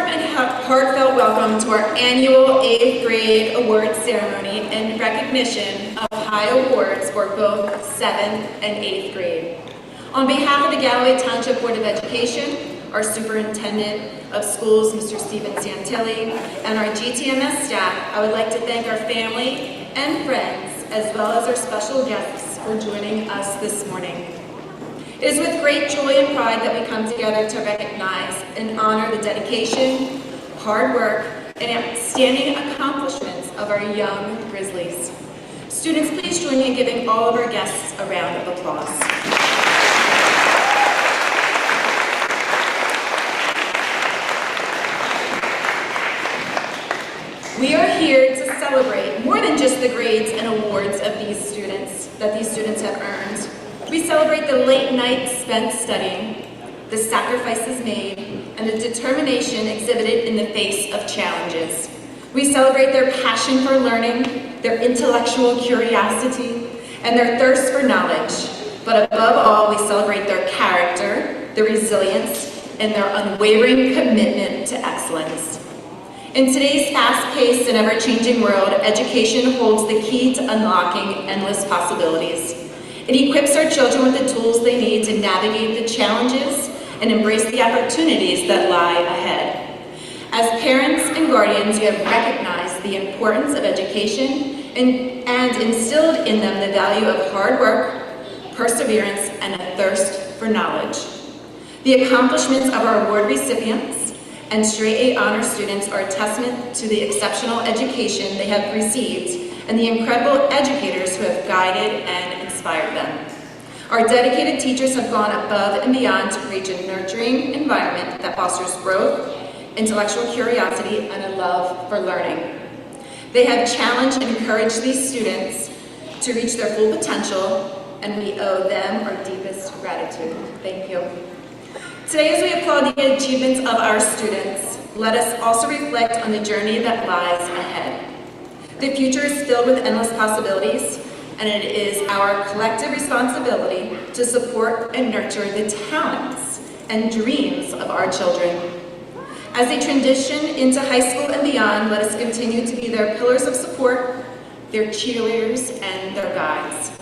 and heartfelt welcome to our annual 8th grade award ceremony in recognition of high awards for both 7th and 8th grade. On behalf of the Galloway Township Board of Education, our Superintendent of Schools, Mr. Stephen Santilli, and our GTMS staff, I would like to thank our family and friends, as well as our special guests for joining us this morning. It is with great joy and pride that we come together to recognize and honor the dedication, hard work, and outstanding accomplishments of our young Grizzlies. Students, please join me in giving all of our guests a round of applause. We are here to celebrate more than just the grades and awards of these students have earned. We celebrate the late nights spent studying, the sacrifices made, and the determination exhibited in the face of challenges. We celebrate their passion for learning, their intellectual curiosity, and their thirst for knowledge. But above all, we celebrate their character, their resilience, and their unwavering commitment to excellence. In today's fast-paced and ever-changing world, education holds the key to unlocking endless possibilities. It equips our children with the tools they need to navigate the challenges and embrace the opportunities that lie ahead. As parents and guardians, you have recognized the importance of education and instilled in them the value of hard work, perseverance, and a thirst for knowledge. The accomplishments of our award recipients and straight A honor students are a testament to the exceptional education they have received and the incredible educators who have guided and inspired them. Our dedicated teachers have gone above and beyond to create a nurturing environment that fosters growth, intellectual curiosity, and a love for learning. They have challenged and encouraged these students to reach their full potential, and we owe them our deepest gratitude. Thank you. Today, as we applaud the achievements of our students, let us also reflect on the journey that lies ahead. The future is filled with endless possibilities, and it is our collective responsibility to support and nurture the talents and dreams of our children. As they transition into high school and beyond, let us continue to be their pillars of support, their cheerleaders, and their guides.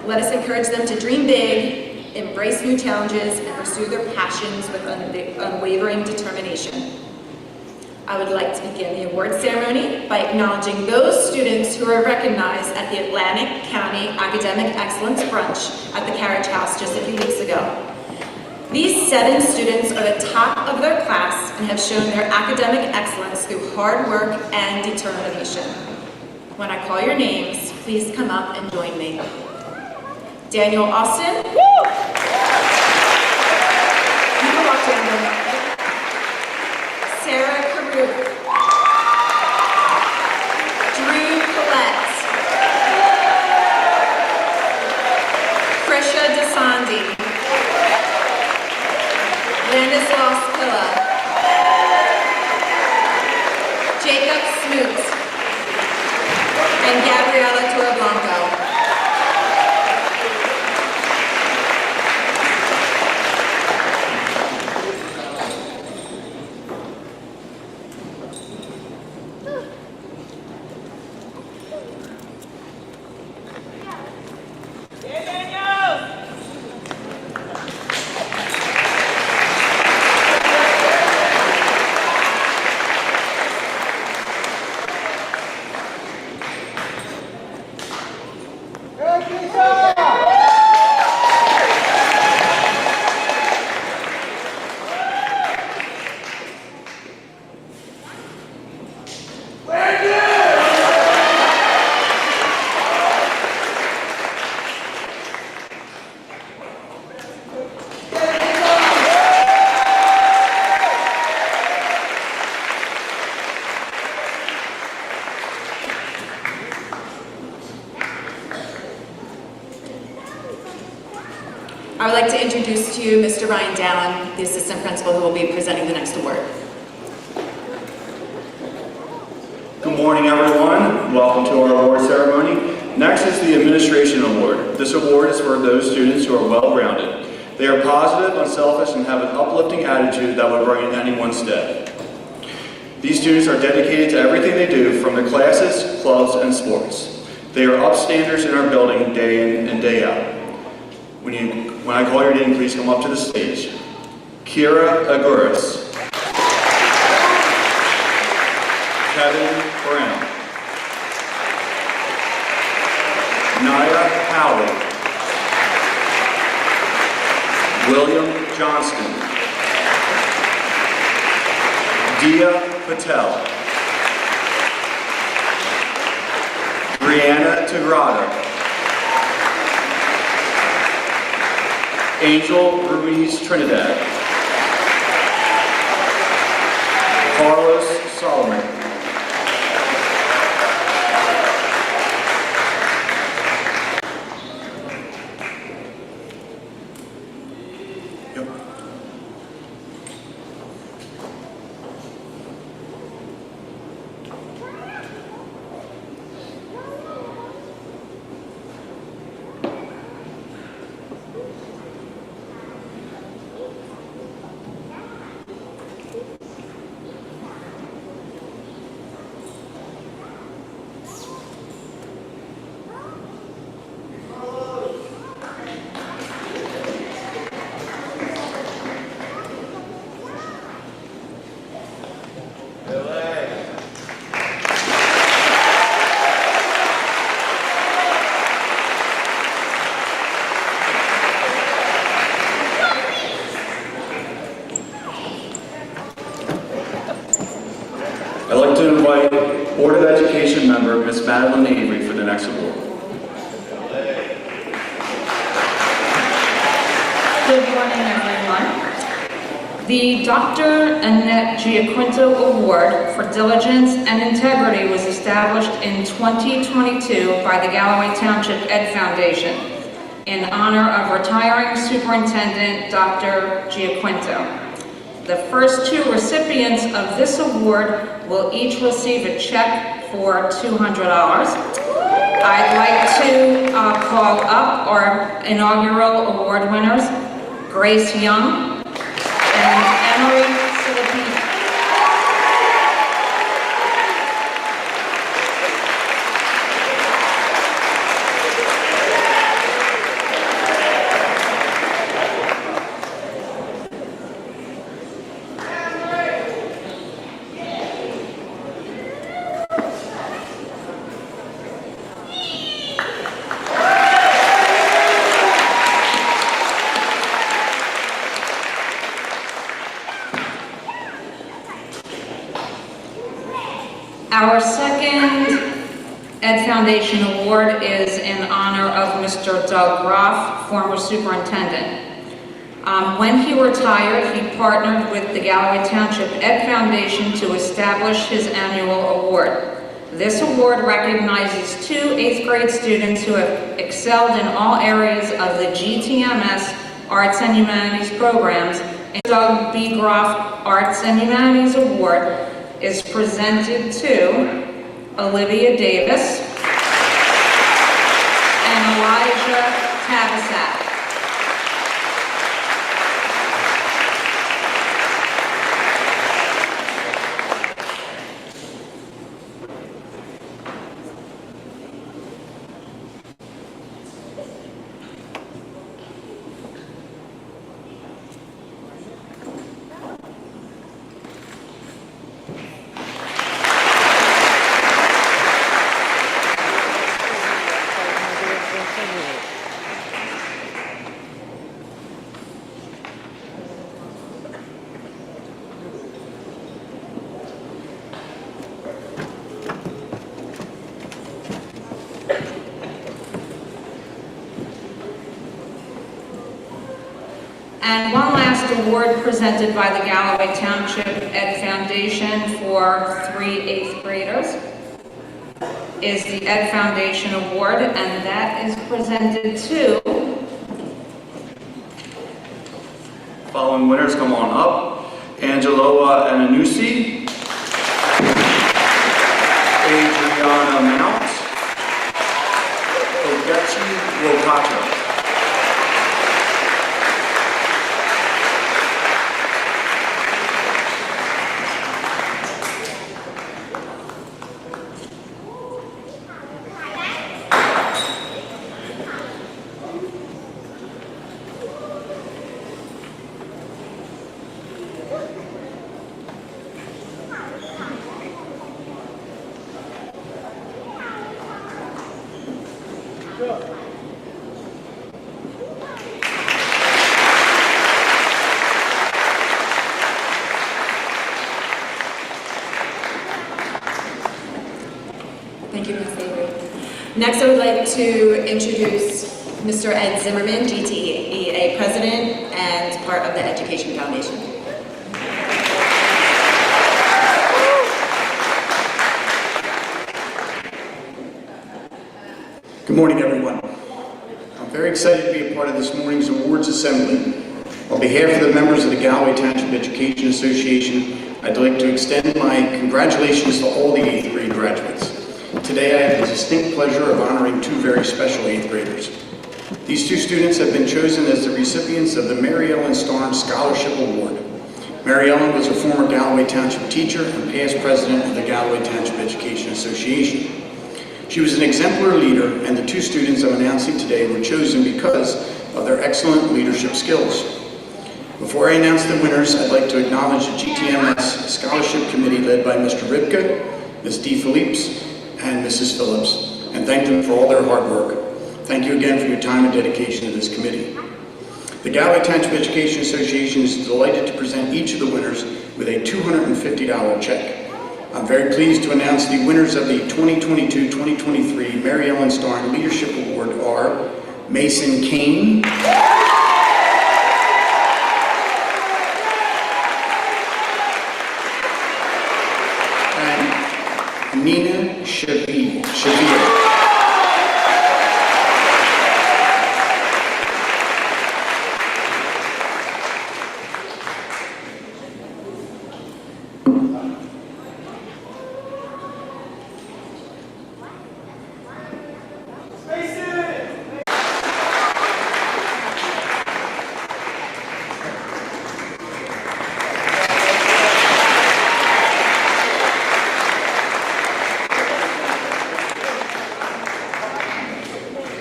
Let us encourage them to dream big, embrace new challenges, and pursue their passions with unwavering determination. I would like to begin the award ceremony by acknowledging those students who are recognized at the Atlantic County Academic Excellence Brunch at the Carriage House just a few weeks ago. These 7 students are the top of their class and have shown their academic excellence through hard work and determination. When I call your names, please come up and join me. Daniel Austin. Woo! You can walk down. Sarah Carew. Drew Collette. Krisha Desandi. Landis Pilla. Jacob Smoot. And Gabriela Torreblanco. I would like to introduce to you Mr. Ryan Dallin, the assistant principal who will be presenting the next award. Good morning, everyone. Welcome to our award ceremony. Next is the Administration Award. This award is for those students who are well-rounded. They are positive, unselfish, and have an uplifting attitude that would brighten anyone's day. These students are dedicated to everything they do, from their classes, clubs, and sports. They are upstanders in our building day in and day out. When I call your name, please come up to the stage. Kira Aguirre, Kevin Brown, Naya Howley, William Johnston, Dia Patel, Brianna Tigrado, Angel Ruiz Trinidad, Carlos Solomon, I'd like to invite Board of Education member Ms. Madeline Avery for the next award. Good morning, everyone. The Dr. Annette Giaquinto Award for Diligence and Integrity was established in 2022 by the Galloway Township Ed Foundation in honor of retiring Superintendent Dr. Giaquinto. The first two recipients of this award will each receive a check for $200. I'd like to call up our inaugural award winners, Grace Young and Emery Filipino. Our second Ed Foundation Award is in honor of Mr. Doug Groff, former superintendent. When he retired, he partnered with the Galloway Township Ed Foundation to establish his annual award. This award recognizes two 8th grade students who have excelled in all areas of the GTMS Arts and Humanities programs, and Doug B. Groff Arts and Humanities Award is presented to Olivia Davis and Elijah Tabasak. And one last award presented by the Galloway Township Ed Foundation for 3 8th graders is the Ed Foundation Award, and that is presented to... Following winners, come on up. Angeloa Ananusi, Adriana Mount, Ogechi Wokato. Next, I would like to introduce Mr. Ed Zimmerman, GTEA President and part of the Education Foundation. Good morning, everyone. I'm very excited to be a part of this morning's awards assembly. On behalf of the members of the Galloway Township Education Association, I'd like to extend my congratulations to all the 8th grade graduates. Today, I have the distinct pleasure of honoring 2 very special 8th graders. These 2 students have been chosen as the recipients of the Mary Ellen Starn Scholarship Award. Mary Ellen was a former Galloway Township teacher and past president of the Galloway Township Education Association. She was an exemplary leader, and the 2 students I'm announcing today were chosen because of their excellent leadership skills. Before I announce the winners, I'd like to acknowledge the GTMS Scholarship Committee led by Mr. Ripka, Ms. D. Phillips, and Mrs. Phillips, and thank them for all their hard work. Thank you again for your time and dedication to this committee. The Galloway Township Education Association is delighted to present each of the winners with a $250 check. I'm very pleased to announce the winners of the 2022-2023 Mary Ellen Starn Leadership Award are Mason Kane, and Nina Shavir.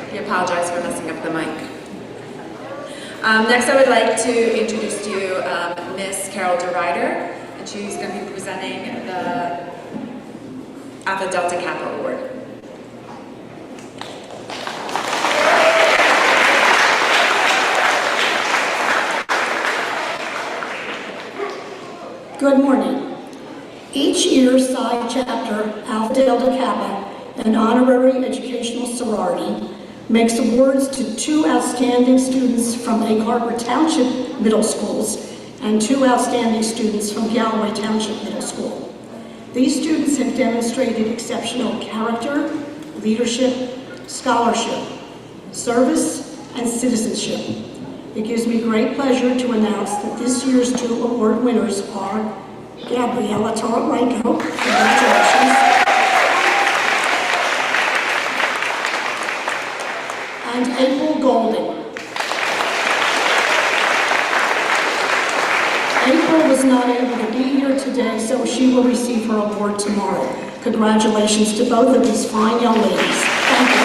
I apologize for messing up the mic. Next, I would like to introduce to you Miss Carol DeRider, and she's going to be presenting the Alpha Delta Kappa Award. Good morning. Each year, Psi Chapter Alpha Delta Kappa, an honorary educational sorority, makes awards to 2 outstanding students from Egg Harbor Township Middle Schools and 2 outstanding students from Galloway Township Middle School. These students have demonstrated exceptional character, leadership, scholarship, service, and citizenship. It gives me great pleasure to announce that this year's 2 award winners are Gabriella Tararenko, congratulations, and April Golden. April was not able to be here today, so she will receive her award tomorrow. Congratulations to both of these fine young ladies. Thank you.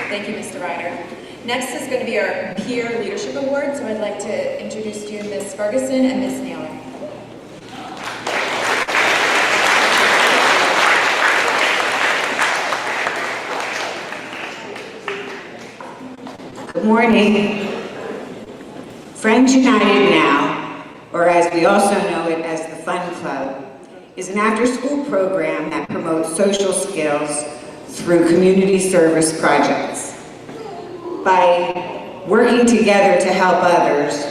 Thank you, Mr. Ryder. Next is going to be our Peer Leadership Award, so I'd like to introduce to you Ms. Ferguson and Ms. Naylor. Good morning. Friends United Now, or as we also know it as the Fun Club, is an after-school program that promotes social skills through community service projects. By working together to help others,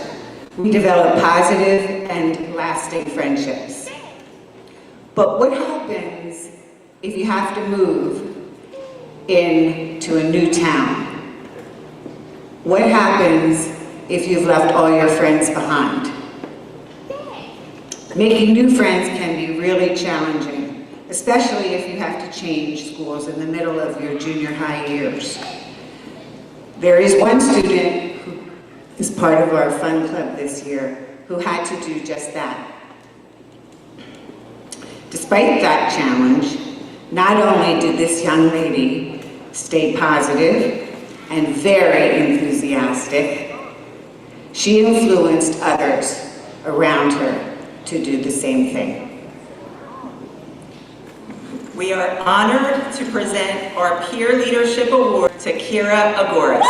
we develop positive and lasting friendships. But what happens if you have to move into a new town? What happens if you've left all your friends behind? Making new friends can be really challenging, especially if you have to change schools in the middle of your junior high years. There is one student who is part of our Fun Club this year who had to do just that. Despite that challenge, not only did this young lady stay positive and very enthusiastic, she influenced others around her to do the same thing. We are honored to present our Peer Leadership Award to Kira Agoras.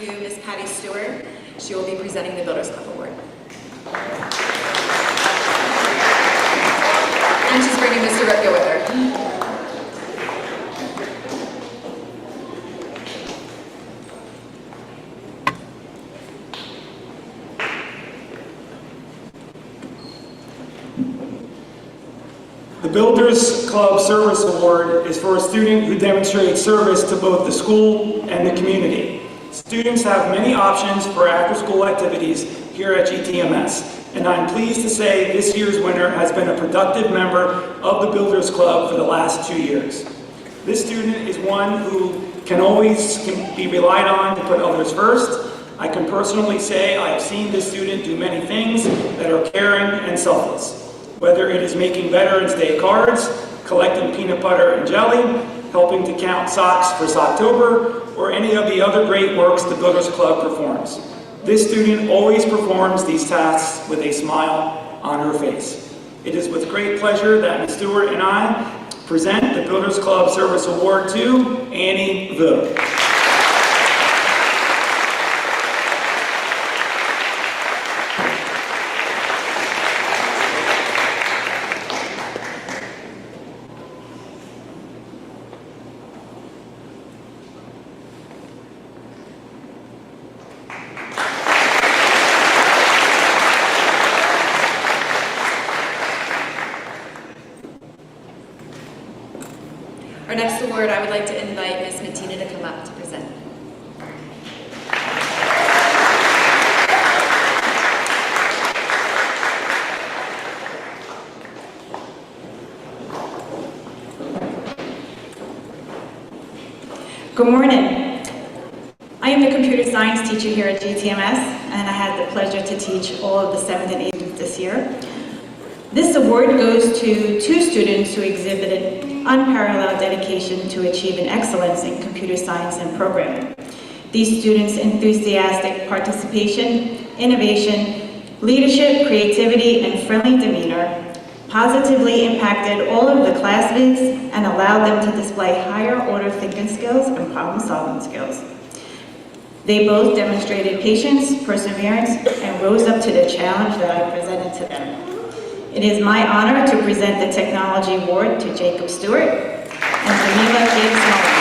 to Miss Patty Stewart. She will be presenting the Builders Club Award. And she's bringing Mr. Ripka with her. The Builders Club Service Award is for a student who demonstrates service to both the school and the community. Students have many options for after-school activities here at GTMS, and I'm pleased to say this year's winner has been a productive member of the Builders Club for the last 2 years. This student is one who can always be relied on to put others first. I can personally say I have seen this student do many things that are caring and selfless. Whether it is making Veterans Day cards, collecting peanut butter and jelly, helping to count socks for Socktober, or any of the other great works the Builders Club performs. This student always performs these tasks with a smile on her face. It is with great pleasure that Ms. Stewart and I present the Builders Club Service Award to Annie Vu. Our next award, I would like to invite Ms. Matina to come up to present. Good morning. I am the computer science teacher here at GTMS, and I had the pleasure to teach all of the 7th and 8th this year. This award goes to 2 students who exhibited unparalleled dedication to achieving excellence in computer science and programming. These students' enthusiastic participation, innovation, leadership, creativity, and friendly demeanor positively impacted all of the classmates and allowed them to display higher order thinking skills and problem-solving skills. They both demonstrated patience, perseverance, and rose up to the challenge that I presented to them. It is my honor to present the Technology Award to Jacob Stewart and Jamila Gibbs-Mullins.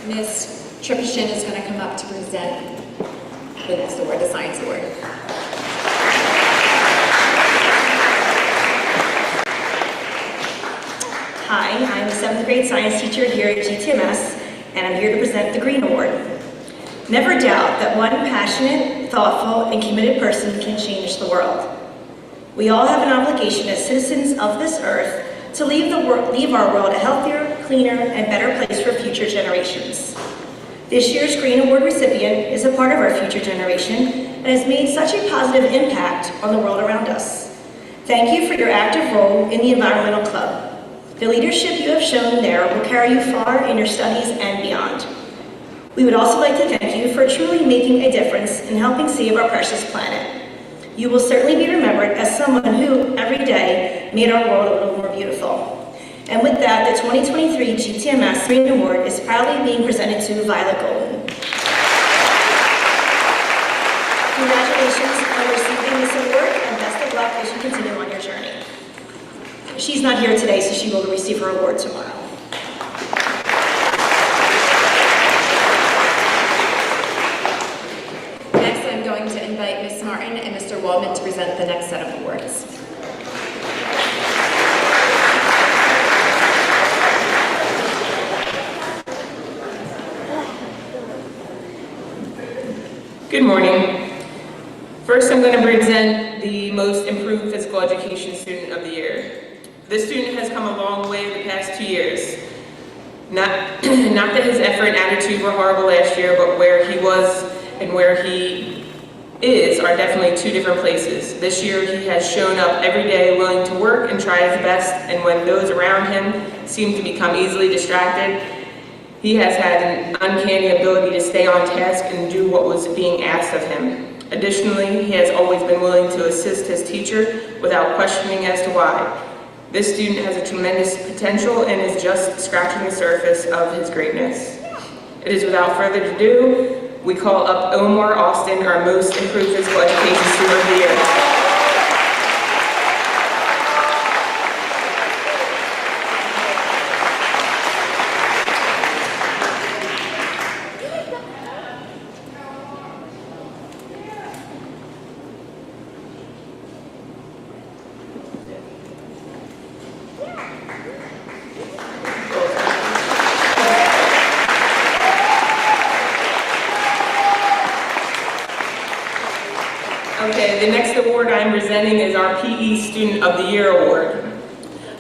Ms. Tripashin is going to come up to present the next award, the Science Award. Hi, I'm a 7th grade science teacher here at GTMS, and I'm here to present the Green Award. Never doubt that one passionate, thoughtful, and committed person can change the world. We all have an obligation as citizens of this earth to leave our world a healthier, cleaner, and better place for future generations. This year's Green Award recipient is a part of our future generation and has made such a positive impact on the world around us. Thank you for your active role in the Environmental Club. The leadership you have shown there will carry you far in your studies and beyond. We would also like to thank you for truly making a difference in helping save our precious planet. You will certainly be remembered as someone who, every day, made our world a little more beautiful. And with that, the 2023 GTMS Green Award is proudly being presented to Violet Golden. Congratulations on receiving this award, and best of luck as you continue on your journey. She's not here today, so she will receive her award tomorrow. Next, I'm going to invite Ms. Martin and Mr. Waldman to present the next set of awards. Good morning. First, I'm going to present the Most Improved Physical Education Student of the Year. This student has come a long way in the past 2 years. Not that his effort and attitude were horrible last year, but where he was and where he is are definitely two different places. This year he has shown up every day willing to work and try his best, and when those around him seem to become easily distracted, he has had an uncanny ability to stay on task and do what was being asked of him. Additionally, he has always been willing to assist his teacher without questioning as to why. This student has a tremendous potential and is just scratching the surface of his greatness. It is without further ado, we call up Omar Austin, our most improved physical education student of the year. Okay, the next award I'm presenting is our PE Student of the Year Award.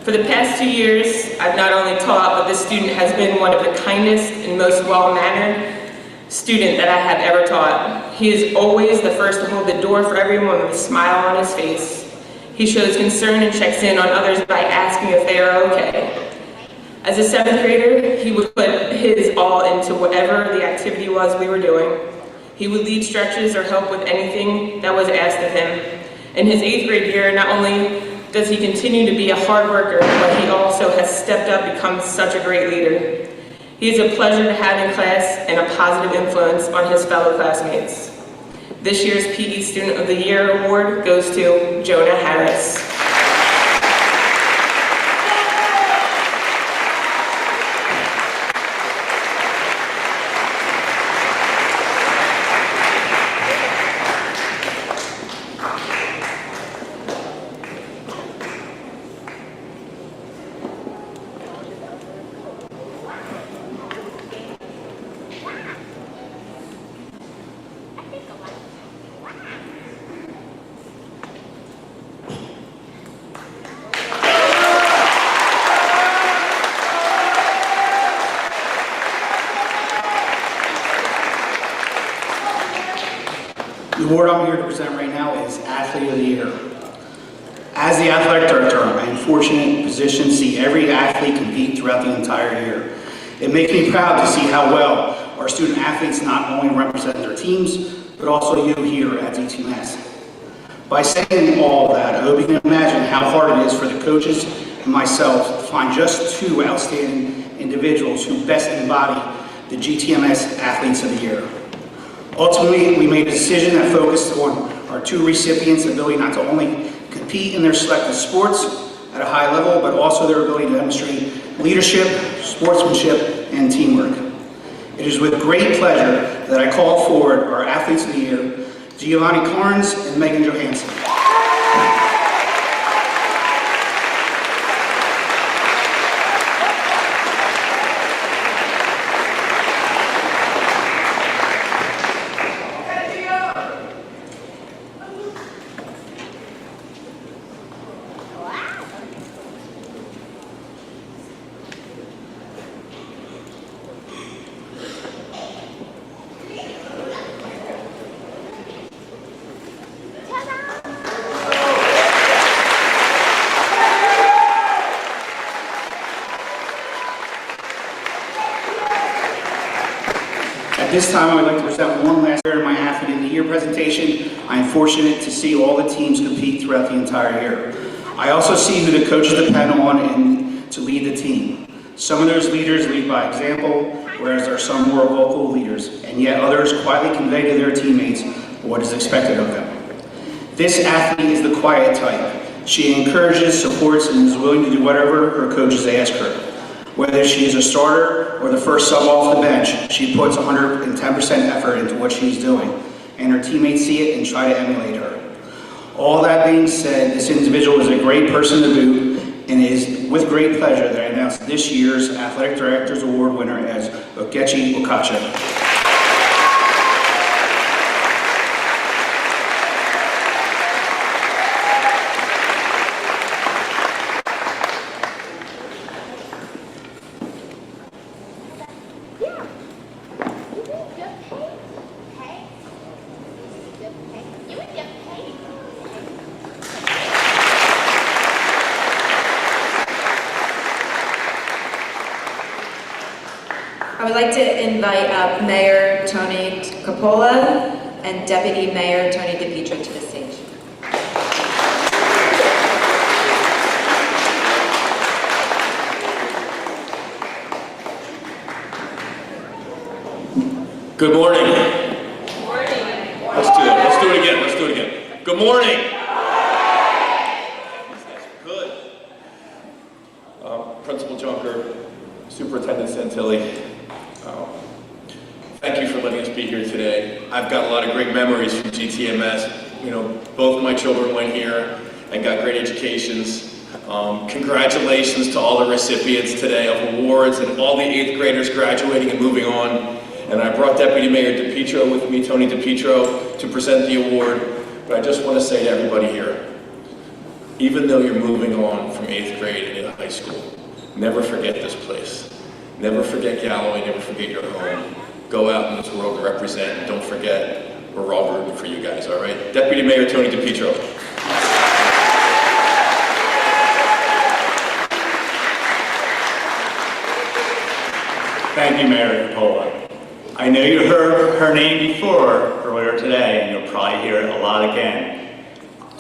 For the past 2 years, I've not only taught, but this student has been one of the kindest and most well-mannered student that I have ever taught. He is always the first to hold the door for everyone with a smile on his face. He shows concern and checks in on others by asking if they are okay. As a 7th grader, he would put his all into whatever the activity was we were doing. He would lead stretches or help with anything that was asked of him. In his 8th grade year, not only does he continue to be a hard worker, but he also has stepped up and become such a great leader. He is a pleasure to have in class and a positive influence on his fellow classmates. This year's PE Student of the Year Award goes to Jonah Harris. The award I'm here to present right now is Athlete of the Year. As the athletic director, I am fortunate in position to see every athlete compete throughout the entire year. It makes me proud to see how well our student athletes not only represent their teams, but also you here at DTMS. By saying all that, I hope you can imagine how hard it is for the coaches and myself to find just 2 outstanding individuals who best embody the GTMS Athletes of the Year. Ultimately, we made a decision that focused on our 2 recipients' ability not to only compete in their selected sports at a high level, but also their ability to demonstrate leadership, sportsmanship, and teamwork. It is with great pleasure that I call forward our Athletes of the Year, Giovanni Carnes and Megan Johansson. At this time, I would like to present one last year in my Athlete of the Year presentation. I am fortunate to see all the teams compete throughout the entire year. I also see who the coaches depend on and to lead the team. Some of those leaders lead by example, whereas there are some more vocal leaders, and yet others quietly convey to their teammates what is expected of them. This athlete is the quiet type. She encourages, supports, and is willing to do whatever her coaches ask her. Whether she is a starter or the first sub off the bench, she puts 110% effort into what she's doing, and her teammates see it and try to emulate her. All that being said, this individual is a great person to boot, and it is with great pleasure that I announce this year's Athletic Directors Award winner as Okechi Okacha. I would like to invite up Mayor Tony Capola and Deputy Mayor Tony DePietro to the stage. Good morning. Good morning. Let's do it again. Good morning. Good. Principal Junker, Superintendent Santilli, thank you for letting us be here today. I've got a lot of great memories from GTMS. You know, both of my children went here and got great educations. Congratulations to all the recipients today of awards and all the 8th graders graduating and moving on. And I brought Deputy Mayor DePietro with me, Tony DePietro, to present the award. But I just want to say to everybody here, even though you're moving on from 8th grade into high school, never forget this place. Never forget Galloway, never forget your home. Go out in this world and represent, and don't forget, we're all rooting for you guys, all right? Deputy Mayor Tony DePietro. Thank you, Mayor Capola. I know you heard her name before earlier today, and you'll probably hear it a lot again.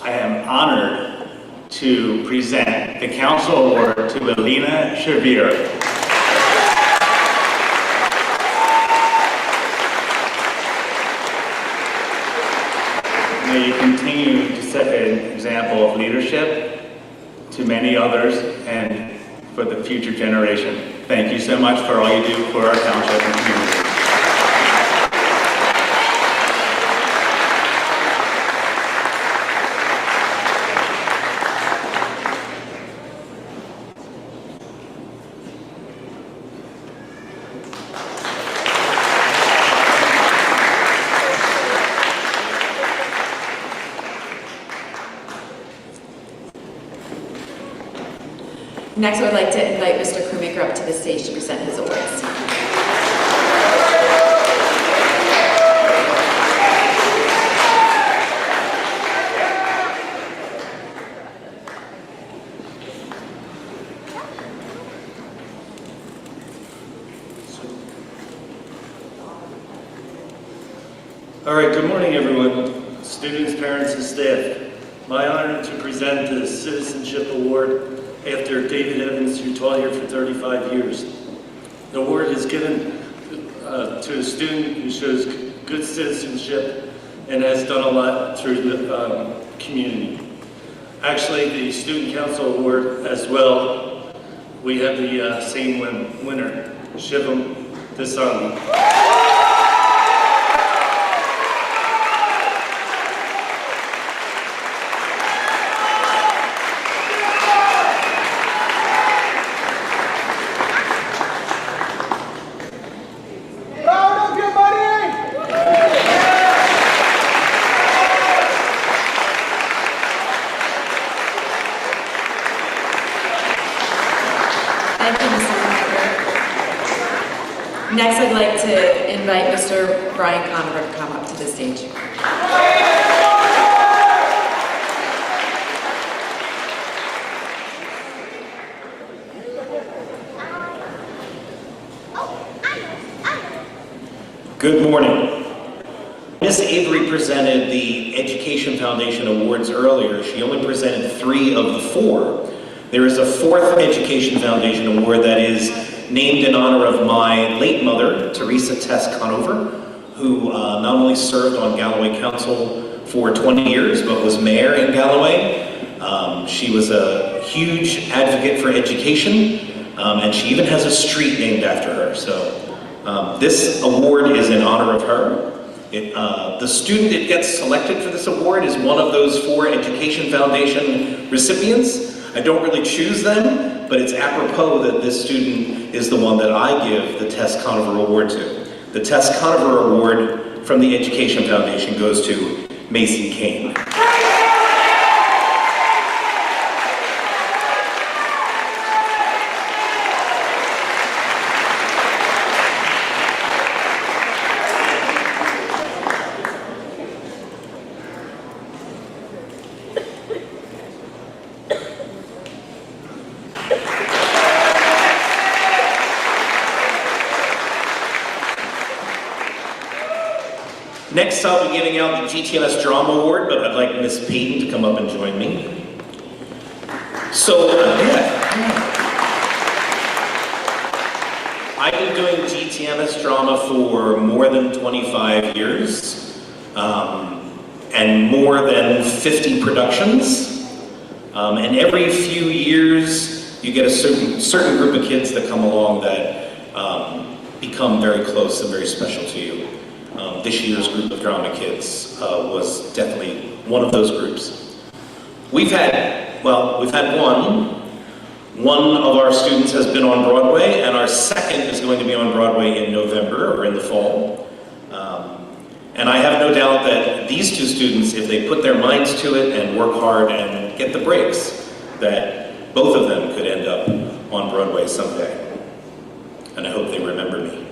I am honored to present the Council Award to Alina Shavir. May you continue to set an example of leadership to many others and for the future generation. Thank you so much for all you do for our township and community. Next, I would like to invite Mr. Crewmaker up to the stage to present his awards. All right, good morning, everyone. Students, parents, and staff. My honor to present the Citizenship Award after David Evans, who taught here for 35 years. The award is given to a student who shows good citizenship and has done a lot through the community. Actually, the Student Council Award as well, we have the same winner, Shivam Dasani. Next, I'd like to invite Mr. Brian Conover to come up to the stage. Good morning. Miss Avery presented the Education Foundation Awards earlier. She only presented 3 of the 4. There is a 4th Education Foundation Award that is named in honor of my late mother, Teresa Tess Conover, who not only served on Galloway Council for 20 years, but was mayor in Galloway. She was a huge advocate for education, and she even has a street named after her. So this award is in honor of her. The student that gets selected for this award is one of those 4 Education Foundation recipients. I don't really choose them, but it's apropos that this student is the one that I give the Tess Conover Award to. The Tess Conover Award from the Education Foundation goes to Mason Kane. Next, I'll be giving out the GTMS Drama Award, but I'd like Miss Payton to come up and join me. So, I've been doing GTMS drama for more than 25 years, and more than 50 productions. And every few years, you get a certain group of kids that come along that become very close and very special to you. This year's group of drama kids was definitely one of those groups. We've had one. One of our students has been on Broadway, and our second is going to be on Broadway in November or in the fall. And I have no doubt that these two students, if they put their minds to it and work hard and get the breaks, that both of them could end up on Broadway someday. And I hope they remember me.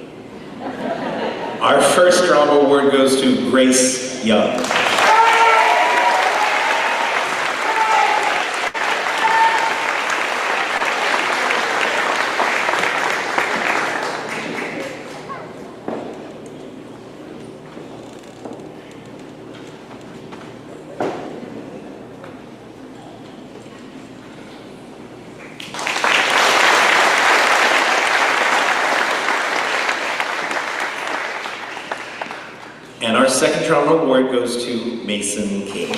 Our first drama award goes to Grace Young. And our second drama award goes to Mason King.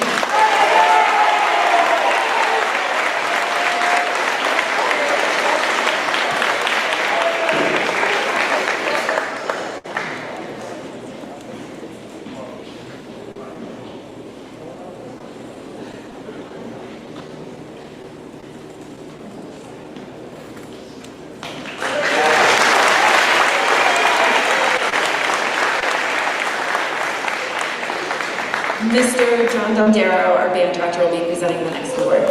Mr. John Dondero, our band director, will be presenting the next award.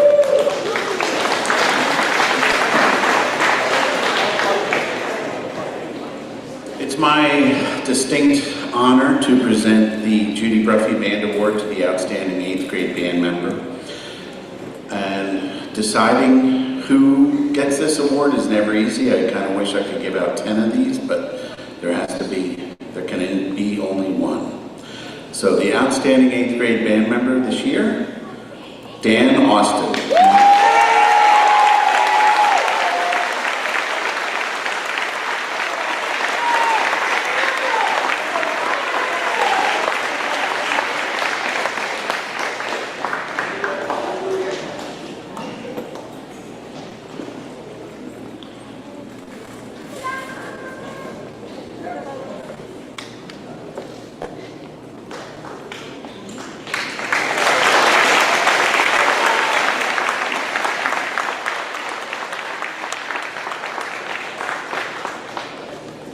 It's my distinct honor to present the Judy Bruffy Band Award to the outstanding 8th grade band member. And deciding who gets this award is never easy. I kind of wish I could give out 10 of these, but there can be only one. So the outstanding 8th grade band member this year, Dan Austin.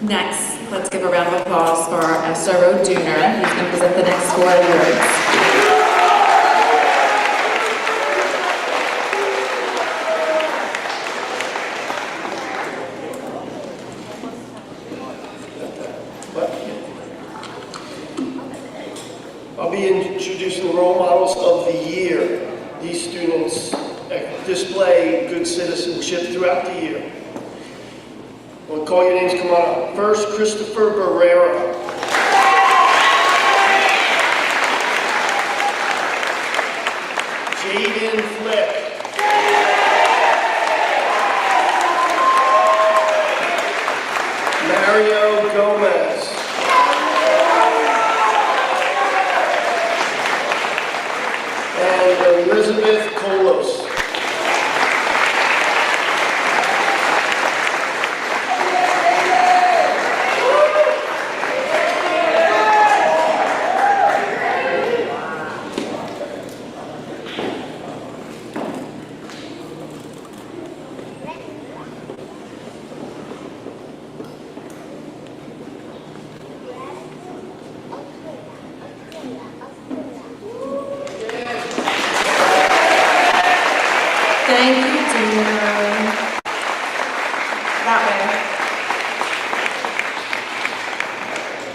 Next, let's give a round of applause for our SRO Dooner. He's going to present the next 4 awards. I'll be introducing the role models of the year. These students display good citizenship throughout the year. I'll call your names, come on up. First, Christopher Barrera. Jaden Flick. Mario Gomez. And Elizabeth Colos. Thank you, Dooner. That way.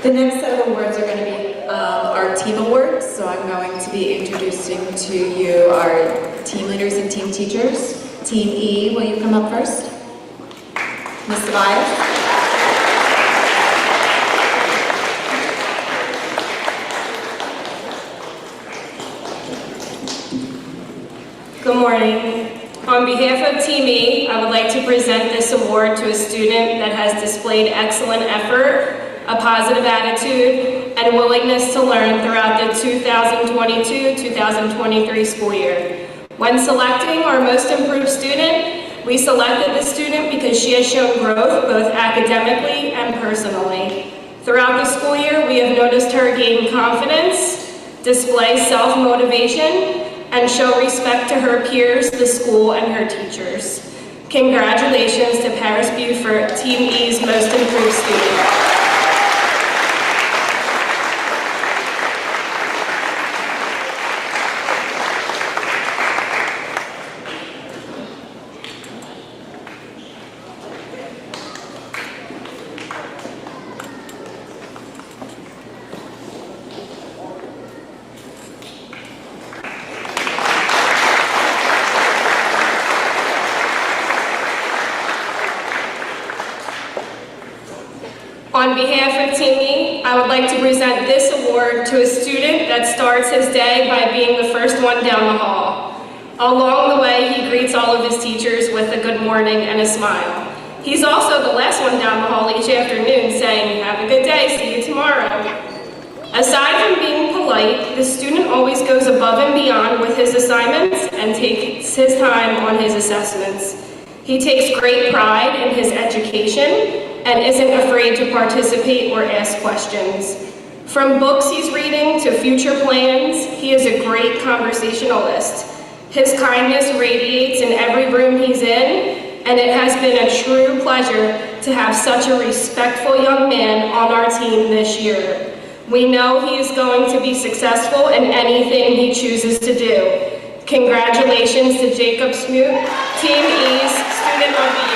The next set of awards are going to be our team awards. So I'm going to be introducing to you our team leaders and team teachers. Team E, will you come up first? Ms. Tobias. morning. On behalf of Team E, I would like to present this award to a student that has displayed excellent effort, a positive attitude, and willingness to learn throughout the 2022-2023 school year. When selecting our most improved student, we selected the student because she has shown growth both academically and personally. Throughout the school year, we have noticed her gain confidence, display self-motivation, and show respect to her peers, the school, and her teachers. Congratulations to Paris Buford, Team E's most improved student. On behalf of Team E, I would like to present this award to a student that starts his day by being the first one down the hall. Along the way, he greets all of his teachers with a good morning and a smile. He's also the last one down the hall each afternoon saying, "Have a good day, see you tomorrow." Aside from being polite, the student always goes above and beyond with his assignments and takes his time on his assessments. He takes great pride in his education and isn't afraid to participate or ask questions. From books he's reading to future plans, he is a great conversationalist. His kindness radiates in every room he's in, and it has been a true pleasure to have such a respectful young man on our team this year. We know he is going to be successful in anything he chooses to do. Congratulations to Jacob Smoot, Team E's Student of the Year.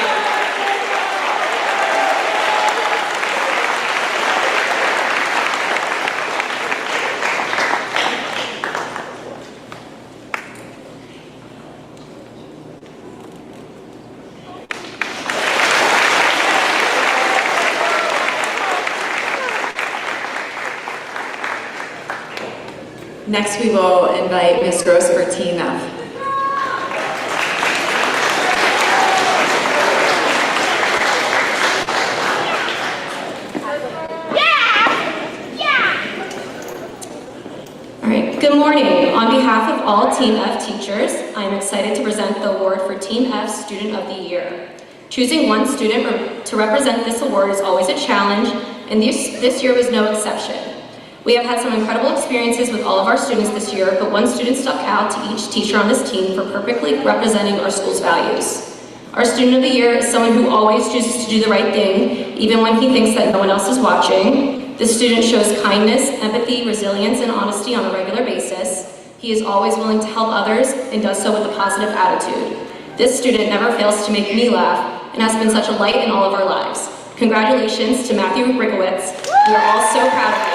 Next, we will invite Ms. Gross for Team F. All right, good morning. On behalf of all Team F teachers, I am excited to present the award for Team F Student of the Year. Choosing one student to represent this award is always a challenge, and this year was no exception. We have had some incredible experiences with all of our students this year, but one student stuck out to each teacher on this team for perfectly representing our school's values. Our Student of the Year is someone who always chooses to do the right thing, even when he thinks that no one else is watching. This student shows kindness, empathy, resilience, and honesty on a regular basis. He is always willing to help others and does so with a positive attitude. This student never fails to make me laugh and has been such a light in all of our lives. Congratulations to Matthew Rikowitz. We are all so proud of you.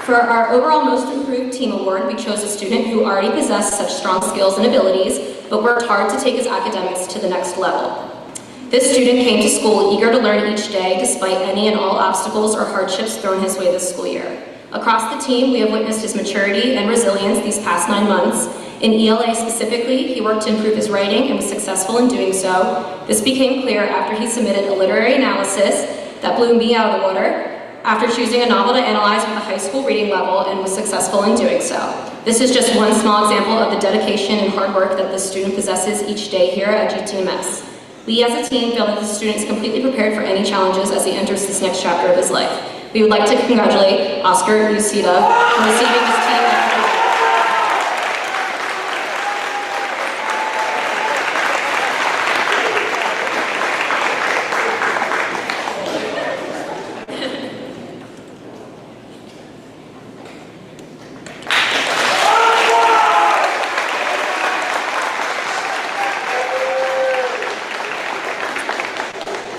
For our overall Most Improved Team Award, we chose a student who already possessed such strong skills and abilities, but worked hard to take his academics to the next level. This student came to school eager to learn each day, despite any and all obstacles or hardships thrown his way this school year. Across the team, we have witnessed his maturity and resilience these past 9 months. In ELA specifically, he worked to improve his writing and was successful in doing so. This became clear after he submitted a literary analysis that blew me out of the water, after choosing a novel to analyze with a high school reading level and was successful in doing so. This is just one small example of the dedication and hard work that the student possesses each day here at GTMS. We as a team feel that the student is completely prepared for any challenges as he enters this next chapter of his life. We would like to congratulate Oscar Lucida for receiving his team.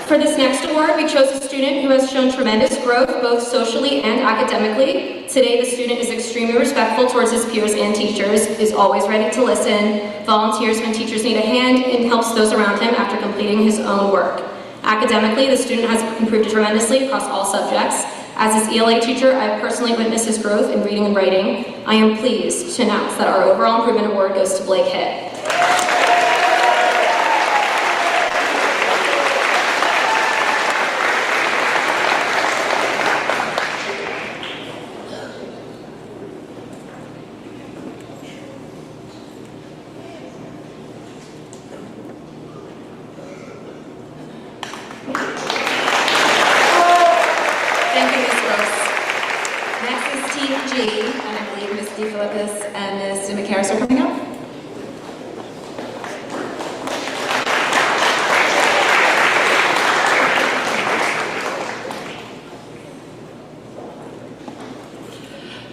For this next award, we chose a student who has shown tremendous growth both socially and academically. Today, the student is extremely respectful towards his peers and teachers, is always ready to listen, volunteers when teachers need a hand, and helps those around him after completing his own work. Academically, the student has improved tremendously across all subjects. As his ELA teacher, I have personally witnessed his growth in reading and writing. I am pleased to announce that our overall improvement award goes to Blake Hitt. Thank you, Ms. Gross. Next is Team G, and I believe Ms. DeFilippis and Ms. DeMacaris are coming up.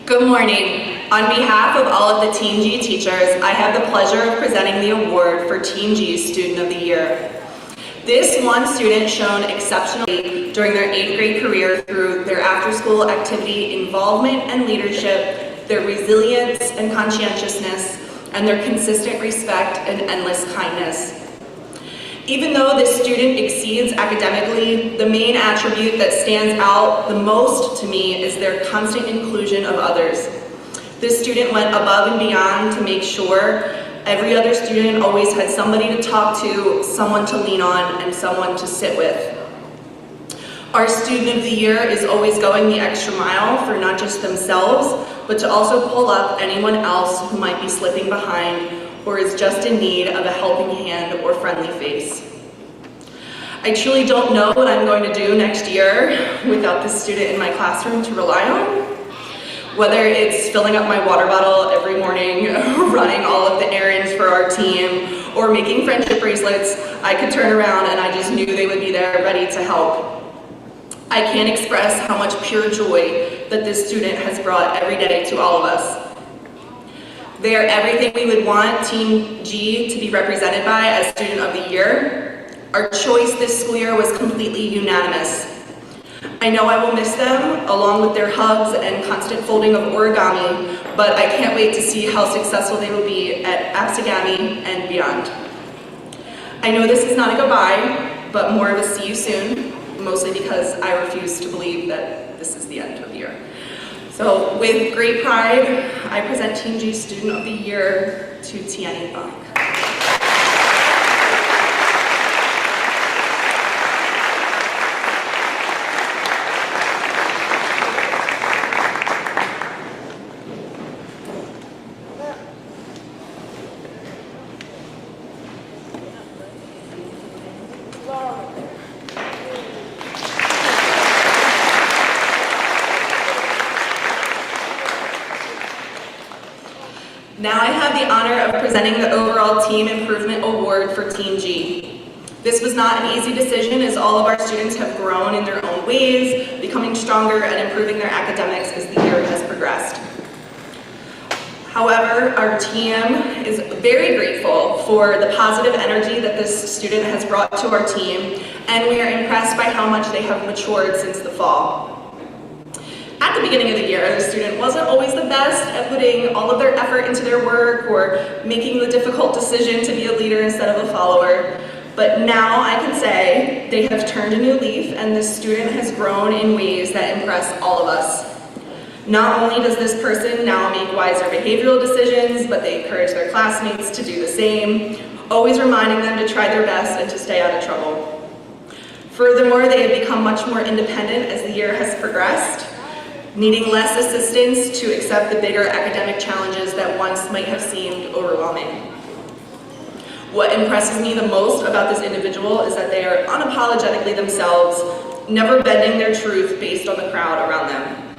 Good morning. On behalf of all of the Team G teachers, I have the pleasure of presenting the award for Team G's Student of the Year. This one student shown exceptionally during their 8th grade career through their after-school activity involvement and leadership, their resilience and conscientiousness, and their consistent respect and endless kindness. Even though this student exceeds academically, the main attribute that stands out the most to me is their constant inclusion of others. This student went above and beyond to make sure every other student always had somebody to talk to, someone to lean on, and someone to sit with. Our Student of the Year is always going the extra mile for not just themselves, but to also pull up anyone else who might be slipping behind or is just in need of a helping hand or friendly face. I truly don't know what I'm going to do next year without this student in my classroom to rely on. Whether it's filling up my water bottle every morning, running all of the errands for our team, or making friendship bracelets, I could turn around and I just knew they would be there ready to help. I can't express how much pure joy that this student has brought every day to all of us. They are everything we would want Team G to be represented by as Student of the Year. Our choice this school year was completely unanimous. I know I will miss them, along with their hugs and constant folding of origami, but I can't wait to see how successful they will be at Absegami and beyond. I know this is not a goodbye, but more of a see you soon, mostly because I refuse to believe that this is the end of the year. So with great pride, I present Team G Student of the Year to Tiani Bach. Now I have the honor of presenting the overall Team Improvement Award for Team G. This was not an easy decision as all of our students have grown in their own ways, becoming stronger and improving their academics as the year has progressed. However, our team is very grateful for the positive energy that this student has brought to our team, and we are impressed by how much they have matured since the fall. At the beginning of the year, the student wasn't always the best at putting all of their effort into their work or making the difficult decision to be a leader instead of a follower. But now I can say they have turned a new leaf and this student has grown in ways that impress all of us. Not only does this person now make wiser behavioral decisions, but they encourage their classmates to do the same, always reminding them to try their best and to stay out of trouble. Furthermore, they have become much more independent as the year has progressed, needing less assistance to accept the bigger academic challenges that once might have seemed overwhelming. What impresses me the most about this individual is that they are unapologetically themselves, never bending their truth based on the crowd around them.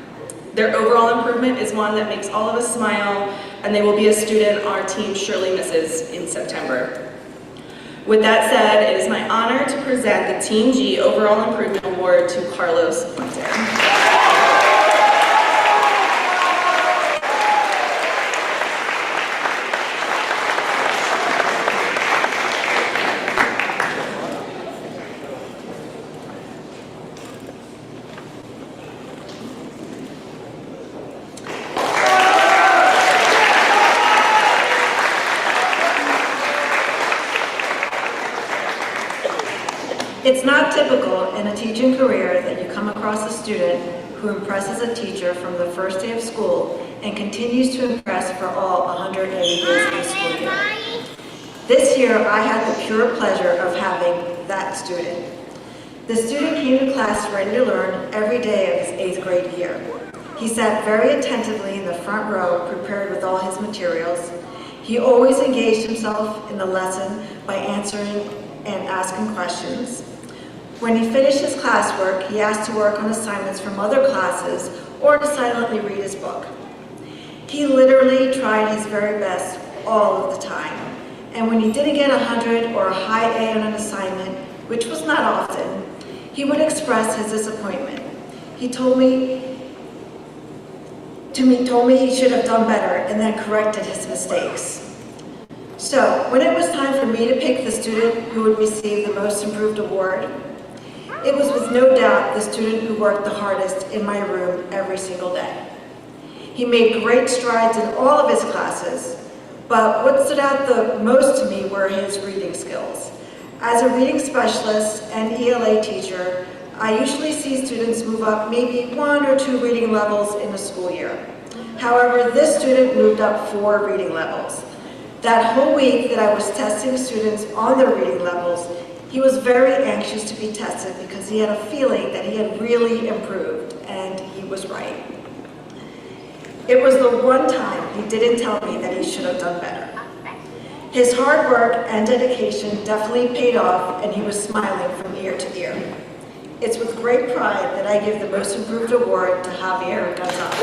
Their overall improvement is one that makes all of us smile, and they will be a student our team surely misses in September. With that said, it is my honor to present the Team G Overall Improvement Award to Carlos Fuente. It's not typical in a teaching career that you come across a student who impresses a teacher from the first day of school and continues to impress for all 180 days of the school year. This year, I had the pure pleasure of having that student. The student came to class ready to learn every day of his 8th grade year. He sat very attentively in the front row, prepared with all his materials. He always engaged himself in the lesson by answering and asking questions. When he finished his classwork, he asked to work on assignments from other classes or to silently read his book. He literally tried his very best all of the time. And when he didn't get 100 or a high A on an assignment, which was not often, he would express his disappointment. He told me he should have done better and then corrected his mistakes. So, when it was time for me to pick the student who would receive the Most Improved Award, it was with no doubt the student who worked the hardest in my room every single day. He made great strides in all of his classes, but what stood out the most to me were his reading skills. As a reading specialist and ELA teacher, I usually see students move up maybe 1 or 2 reading levels in a school year. However, this student moved up 4 reading levels. That whole week that I was testing students on their reading levels, he was very anxious to be tested because he had a feeling that he had really improved, and he was right. It was the one time he didn't tell me that he should have done better. His hard work and dedication definitely paid off, and he was smiling from ear to ear. It's with great pride that I give the Most Improved Award to Javier Gonzalez.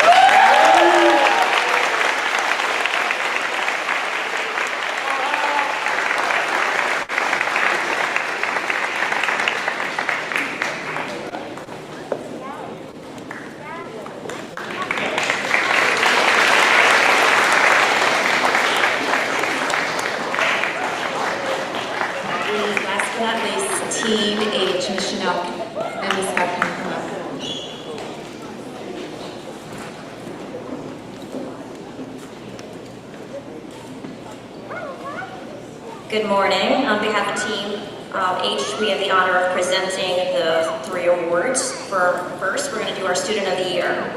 Last but not least, Team H, Ms. Chanel and Ms. Scott can come up. Good morning. On behalf of Team H, we have the honor of presenting the 3 awards. First, we're going to do our Student of the Year.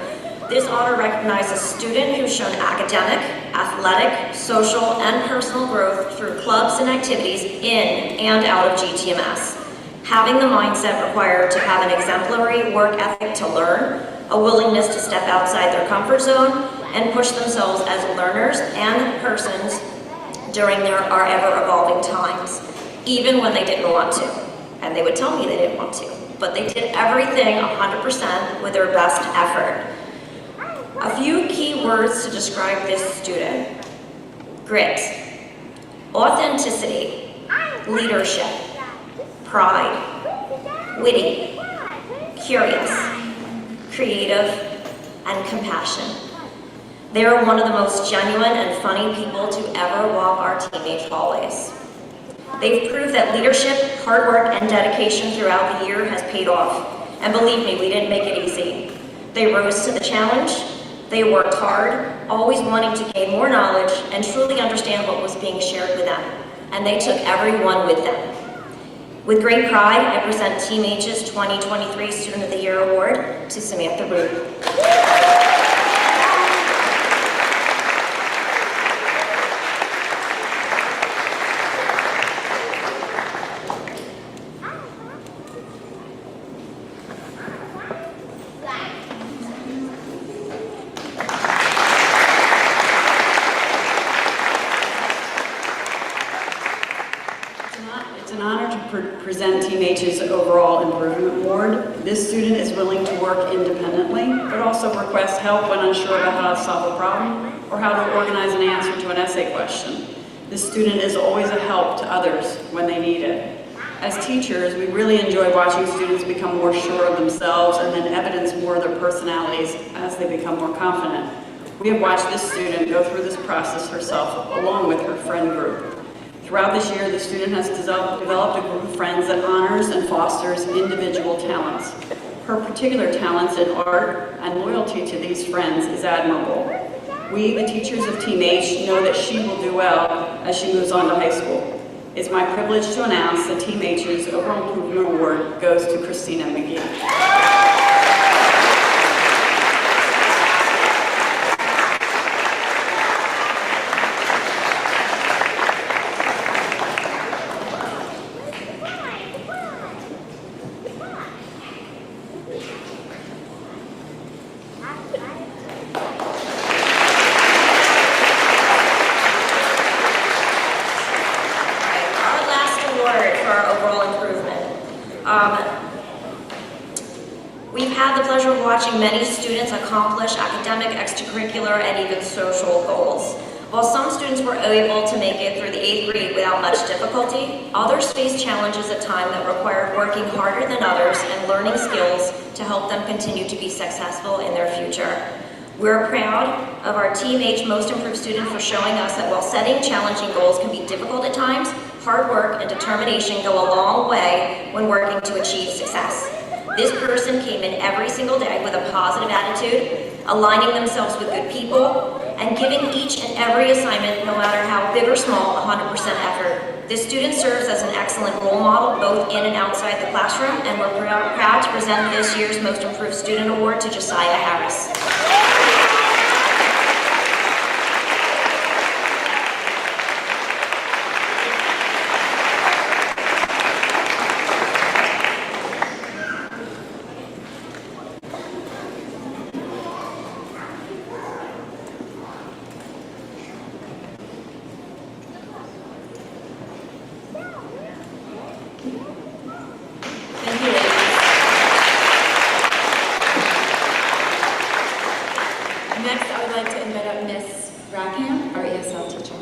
This honor recognizes a student who's shown academic, athletic, social, and personal growth through clubs and activities in and out of GTMS. Having the mindset required to have an exemplary work ethic to learn, a willingness to step outside their comfort zone, and push themselves as learners and persons during our ever-evolving times, even when they didn't want to. And they would tell me they didn't want to, but they did everything 100% with their best effort. A few key words to describe this student: grit, authenticity, leadership, pride, witty, curious, creative, and compassion. They are one of the most genuine and funny people to ever walk our teenage hallways. They've proved that leadership, hard work, and dedication throughout the year has paid off. And believe me, we didn't make it easy. They rose to the challenge. They worked hard, always wanting to gain more knowledge and truly understand what was being shared with them. And they took everyone with them. With great pride, I present Team H's 2023 Student of the Year Award to Samantha Root. It's an honor to present Team H's Overall Improvement Award. This student is willing to work independently, but also requests help when unsure about how to solve a problem or how to organize an answer to an essay question. This student is always a help to others when they need it. As teachers, we really enjoy watching students become more sure of themselves and then evidence more of their personalities as they become more confident. We have watched this student go through this process herself along with her friend group. Throughout this year, the student has developed a group of friends that honors and fosters individual talents. Her particular talents in art and loyalty to these friends is admirable. We, the teachers of Team H, know that she will do well as she moves on to high school. It's my privilege to announce the Team H's Overall Improvement Award goes to Christina McGee. Our last award for our overall improvement. We've had the pleasure of watching many students accomplish academic, extracurricular, and even social goals. While some students were able to make it through the 8th grade without much difficulty, others faced challenges at times that required working harder than others and learning skills to help them continue to be successful in their future. We're proud of our Team H Most Improved student for showing us that while setting challenging goals can be difficult at times, hard work and determination go a long way when working to achieve success. This person came in every single day with a positive attitude, aligning themselves with good people, and giving each and every assignment, no matter how big or small, 100% effort. This student serves as an excellent role model, both in and outside the classroom, and we're proud to present this year's Most Improved Student Award to Josiah Harris. Thank you, ladies. Next, I would like to invite up Miss Rackham, our ESL teacher.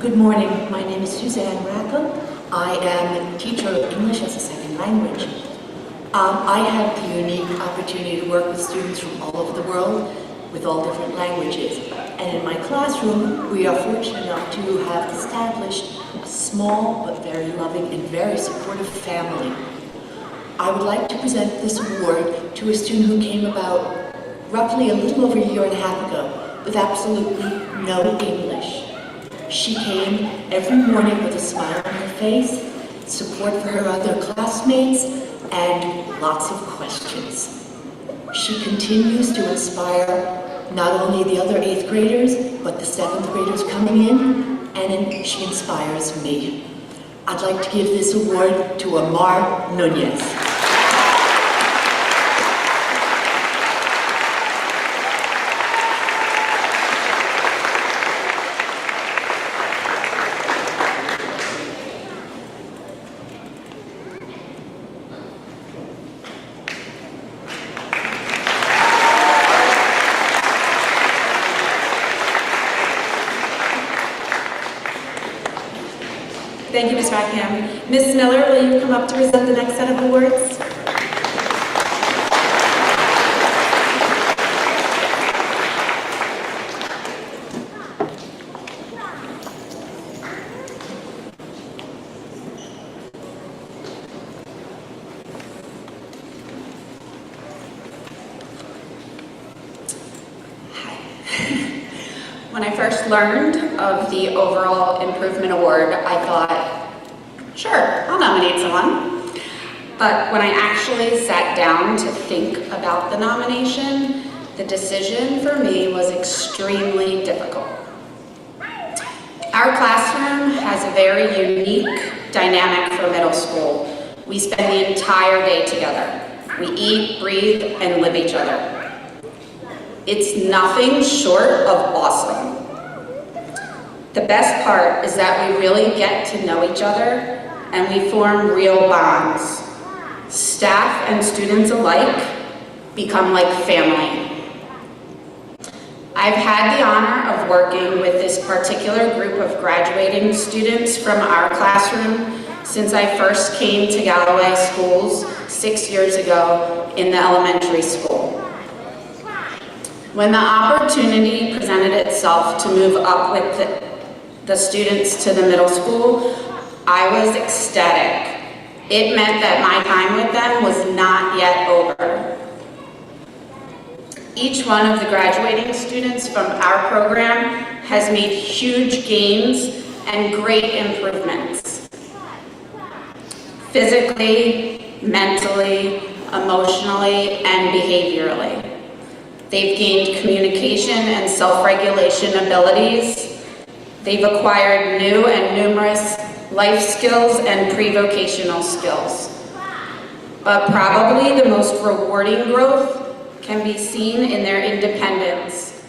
Good morning. My name is Suzanne Rackham. I am a teacher of English as a second language. I have the unique opportunity to work with students from all over the world with all different languages. And in my classroom, we are fortunate enough to have established a small but very loving and very supportive family. I would like to present this award to a student who came about roughly a little over a year and a half ago with absolutely no English. She came every morning with a smile on her face, support for her other classmates, and lots of questions. She continues to inspire not only the other 8th graders, but the 7th graders coming in, and she inspires me. I'd like to give this award to Amar Nunez. Thank you, Ms. Rackham. Ms. Miller, will you come up to present the next set of awards? When I first learned of the Overall Improvement Award, I thought, sure, I'll nominate someone. But when I actually sat down to think about the nomination, the decision for me was extremely difficult. Our classroom has a very unique dynamic for middle school. We spend the entire day together. We eat, breathe, and live each other. It's nothing short of awesome. The best part is that we really get to know each other and we form real bonds. Staff and students alike become like family. I've had the honor of working with this particular group of graduating students from our classroom since I first came to Galloway Schools 6 years ago in the elementary school. When the opportunity presented itself to move up with the students to the middle school, I was ecstatic. It meant that my time with them was not yet over. Each one of the graduating students from our program has made huge gains and great improvements. Physically, mentally, emotionally, and behaviorally. They've gained communication and self-regulation abilities. They've acquired new and numerous life skills and pre-vocational skills. But probably the most rewarding growth can be seen in their independence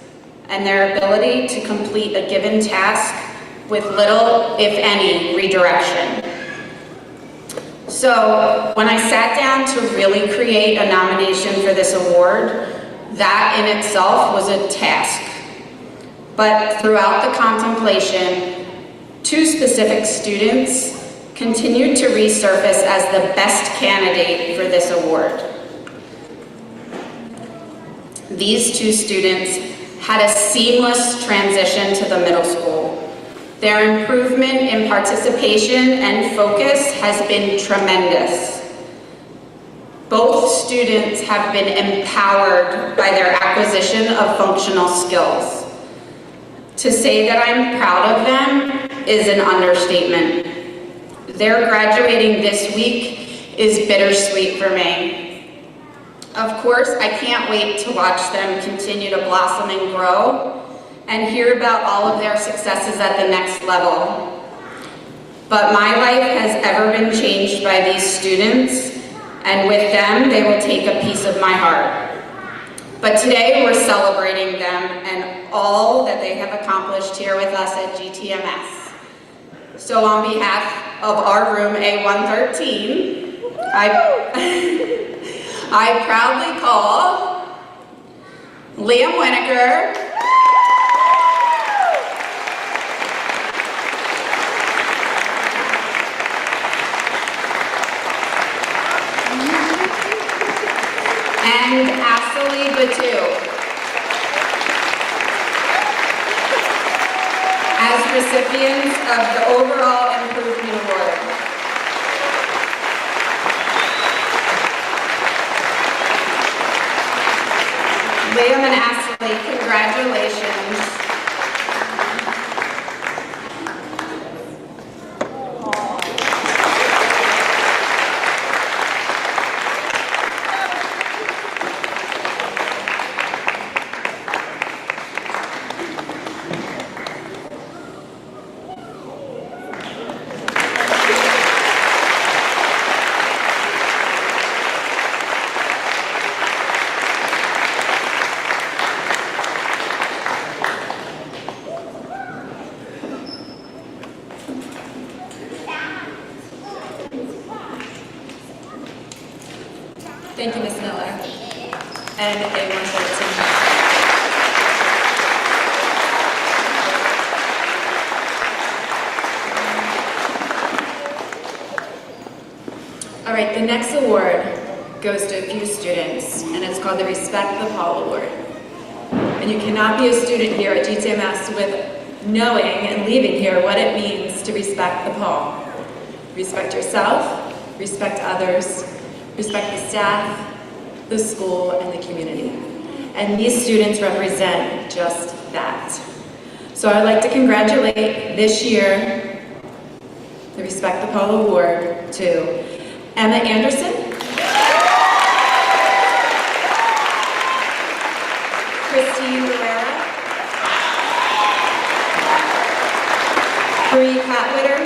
and their ability to complete a given task with little, if any, redirection. So when I sat down to really create a nomination for this award, that in itself was a task. But throughout the contemplation, 2 specific students continued to resurface as the best candidate for this award. These 2 students had a seamless transition to the middle school. Their improvement in participation and focus has been tremendous. Both students have been empowered by their acquisition of functional skills. To say that I'm proud of them is an understatement. Their graduating this week is bittersweet for me. Of course, I can't wait to watch them continue to blossom and grow and hear about all of their successes at the next level. But my life has ever been changed by these students, and with them, they will take a piece of my heart. But today, we're celebrating them and all that they have accomplished here with us at GTMS. So on behalf of our room A113, I proudly call Liam Winokur, and Asali Batu as recipients of the Overall Improvement Award. Liam and Ashley, congratulations. Thank you, Ms. Miller, and A113. All right, the next award goes to a few students, and it's called the Respect the Paul Award. And you cannot be a student here at GTMS with knowing and leaving here what it means to respect the Paul. Respect yourself, respect others, respect the staff, the school, and the community. And these students represent just that. So I'd like to congratulate this year the Respect the Paul Award to Emma Anderson, Christine Rivera, Bree Cotwitter,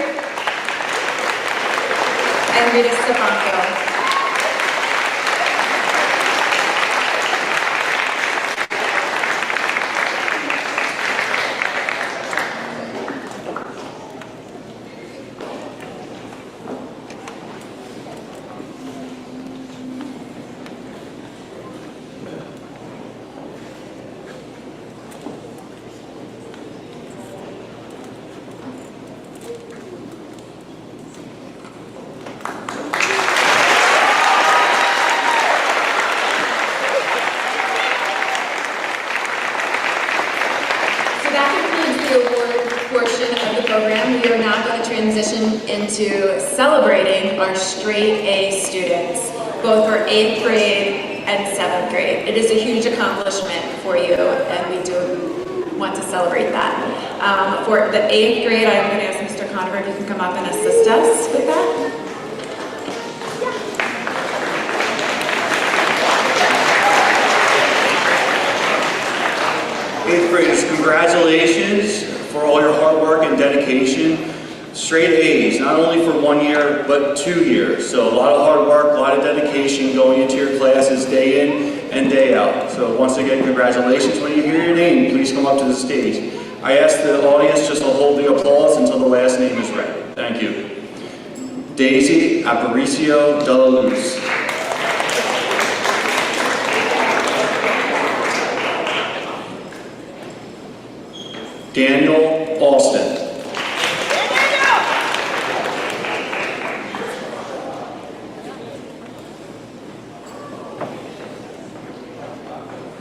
and Rita Stefanko. Into celebrating our straight A students, both for 8th grade and 7th grade. It is a huge accomplishment for you, and we do want to celebrate that. For the 8th grade, I'm going to ask Mr. Conover if you can come up and assist us with that. Eighth graders, congratulations for all your hard work and dedication. Straight A's, not only for 1 year, but 2 years. So a lot of hard work, a lot of dedication going into your classes day in and day out. So once again, congratulations. When you hear your name, please come up to the stage. I ask the audience just to hold the applause until the last name is read. Thank you. Daisy Aparicio de la Luz. Daniel Austin.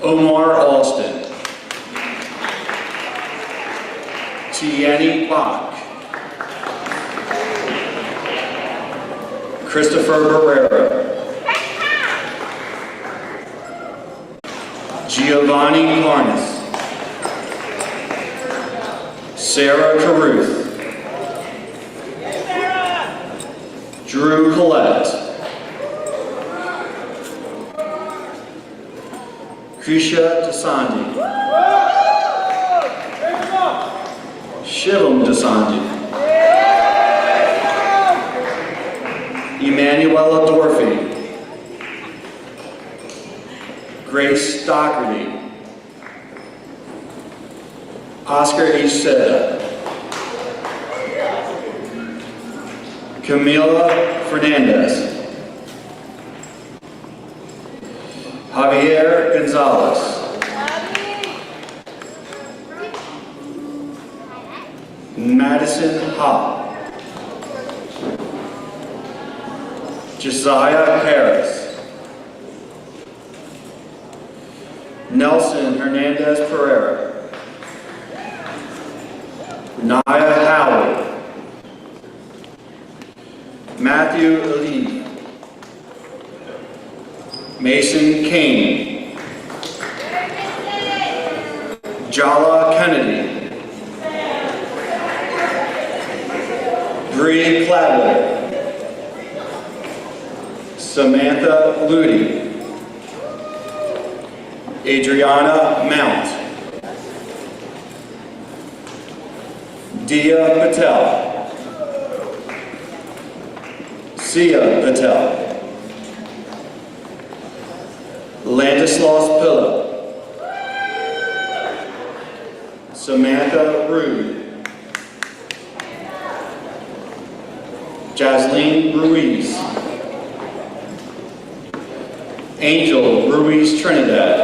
Omar Austin. Tiani Bach. Christopher Barrera. Giovanni Carnes. Sarah Caruth. Drew Collette. Krisha Dasandi. Shivam Dasandi. Emanuela Dorfy. Grace Doherty. Oscar H. Seda. Camila Fernandez. Javier Gonzalez. Madison Ha. Josiah Harris. Nelson Hernandez Pereira. Naya Howard. Matthew Ali. Mason Kane. Jala Kennedy. Bree Cladwell. Samantha Ludi. Adriana Mount. Dia Patel. Sia Patel. Landislaus Pillow. Samantha Rude. Jasleen Ruiz. Angel Ruiz Trinidad.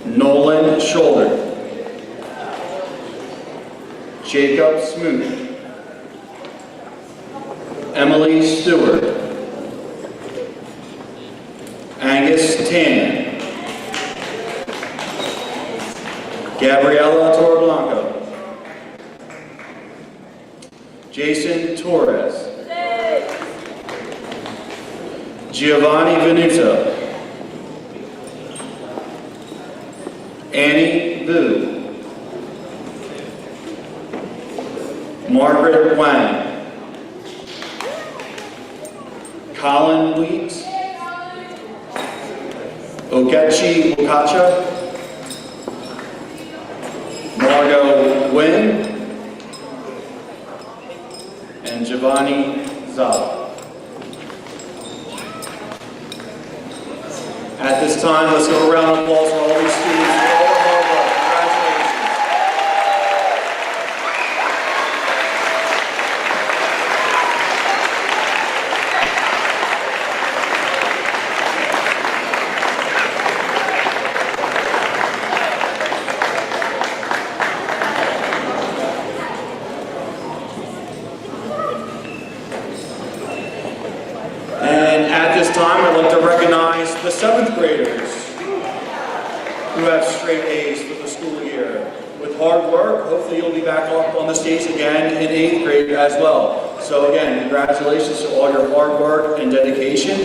Nolan Shoulder. Jacob Smoot. Emily Stewart. Angus Tan. Gabriela Torreblanco. Jason Torres. Giovanni Venuto. Annie Vu. Margaret Wang. Colin Wheat. Ogechi Okacha. Margot Nguyen. And Giovanni Zala. At this time, let's go around of applause for all these students for all their hard work. Congratulations. And at this time, I'd like to recognize the 7th graders who have straight A's for the school year. With hard work, hopefully you'll be back up on the stage again in 8th grade as well. So again, congratulations to all your hard work and dedication.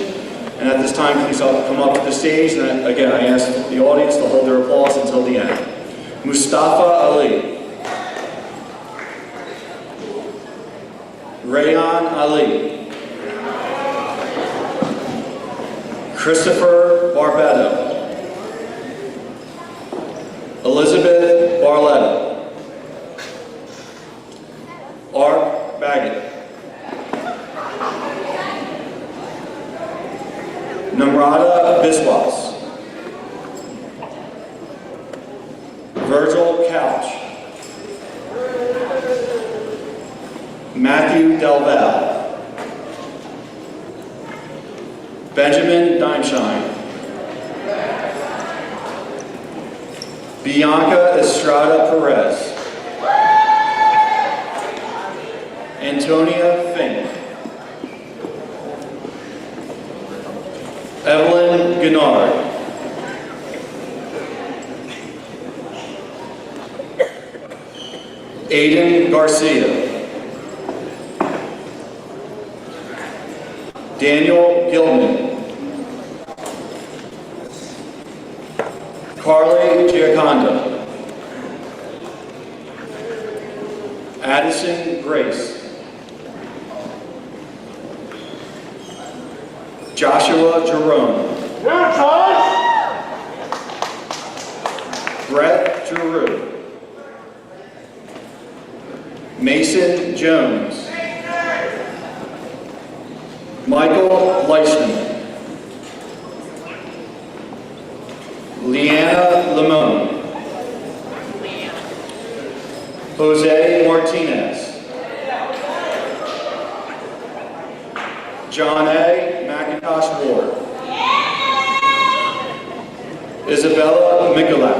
And at this time, please all come up to the stage. And again, I ask the audience to hold their applause until the end. Mustafa Ali. Rayan Ali. Christopher Barbetto. Elizabeth Barletta. Art Baggett. Namrata Biswas. Virgil Couch. Matthew Delval. Benjamin Dimeshine. Bianca Estrada Perez. Antonia Fink. Evelyn Gennard. Aiden Garcia. Daniel Gilman. Carly Giaconda. Addison Grace. Joshua Jerome. Brett Giroux. Mason Jones. Michael Leishman. Leanna Limon. Jose Martinez. John A. McIntosh Ward. Isabella Mikulak.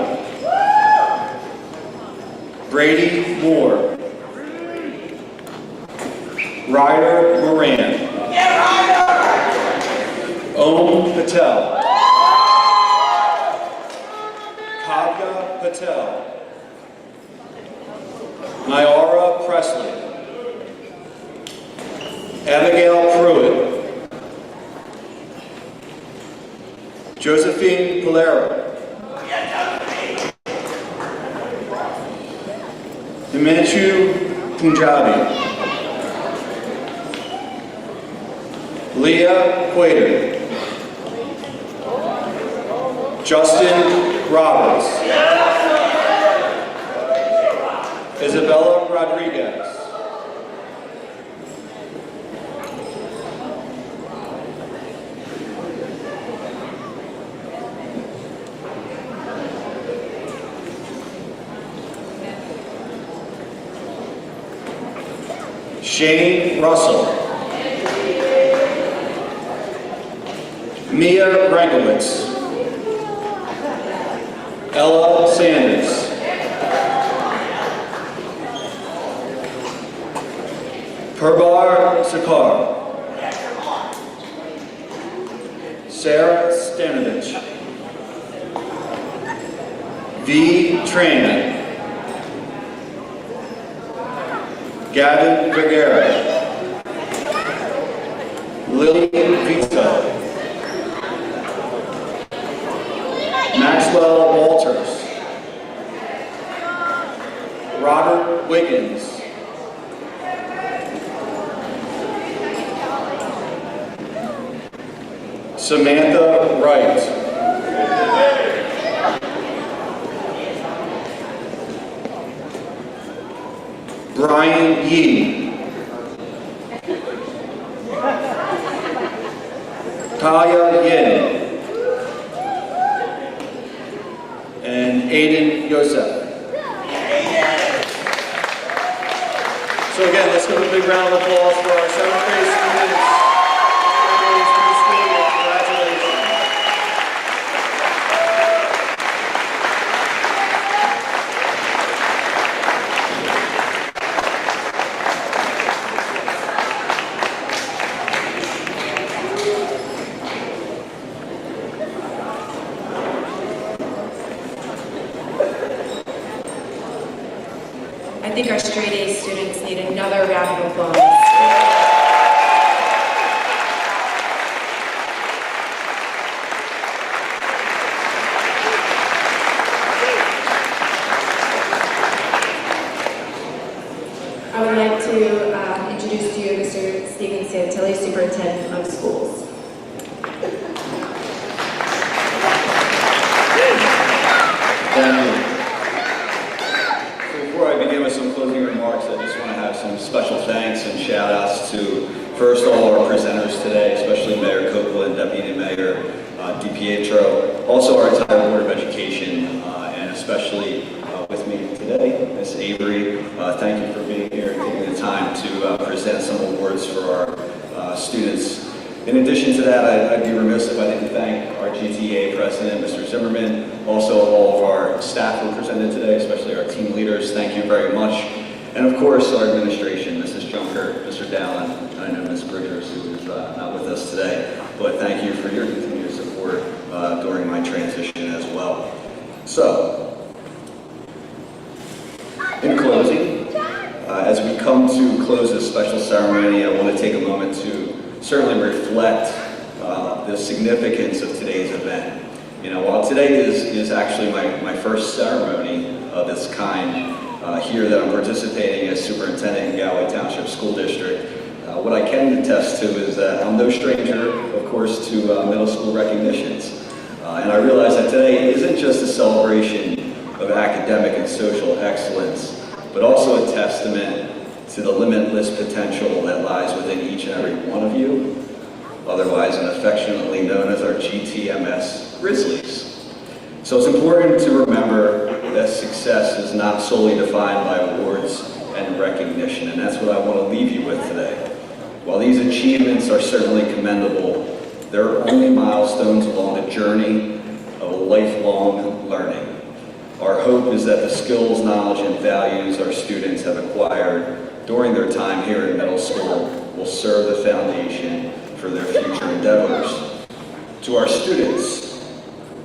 Brady Moore. Ryder Moran. Om Patel. Kavya Patel. Nyara Presley. Abigail Pruitt. Josephine Polero. Himanshu Punjabi. Leah Quader. Justin Roberts. Isabella Rodriguez. Shane Russell. Mia Rankowitz. Ella Sanders. Perbar Sakar. Sarah Stanovich. V. Tran. Gavin Vergara. Lily Vita. Maxwell Walters. Robert Wiggins. Samantha Wright. Brian Yee. Talia Yin. And Aiden Yosef. So again, let's give a big round of applause for our 7th grade students. I think our straight A students need another round of applause. I would like to introduce to you Mr. Stephen Santilli, Superintendent of Schools. Thank you. So before I begin with some closing remarks, I just want to have some special thanks and shout outs to first all our presenters today, especially Mayor Copeland, Deputy Mayor DiPietro, also our entire Board of Education, and especially with me today, Ms. Avery. Thank you for being here and taking the time to present some awards for our students. In addition to that, I'd be remiss if I didn't thank our GTA President, Mr. Zimmerman, also all of our staff who presented today, especially our team leaders. Thank you very much. And of course, our administration, Mrs. Junker, Mr. Dallin, I know Ms. Bridgers, who is not with us today, but thank you for your continued support during my transition as well. So, in closing, as we come to close this special ceremony, I want to take a moment to certainly reflect the significance of today's event. You know, while today is actually my first ceremony of this kind here that I'm participating as superintendent in Galway Township School District, what I can attest to is that I'm no stranger, of course, to middle school recognitions. And I realize that today isn't just a celebration of academic and social excellence, but also a testament to the limitless potential that lies within each and every one of you, otherwise and affectionately known as our GTMS Grizzlies. So it's important to remember that success is not solely defined by awards and recognition, and that's what I want to leave you with today. While these achievements are certainly commendable, they're only milestones along the journey of a lifelong learning. Our hope is that the skills, knowledge, and values our students have acquired during their time here in middle school will serve the foundation for their future endeavors. To our students,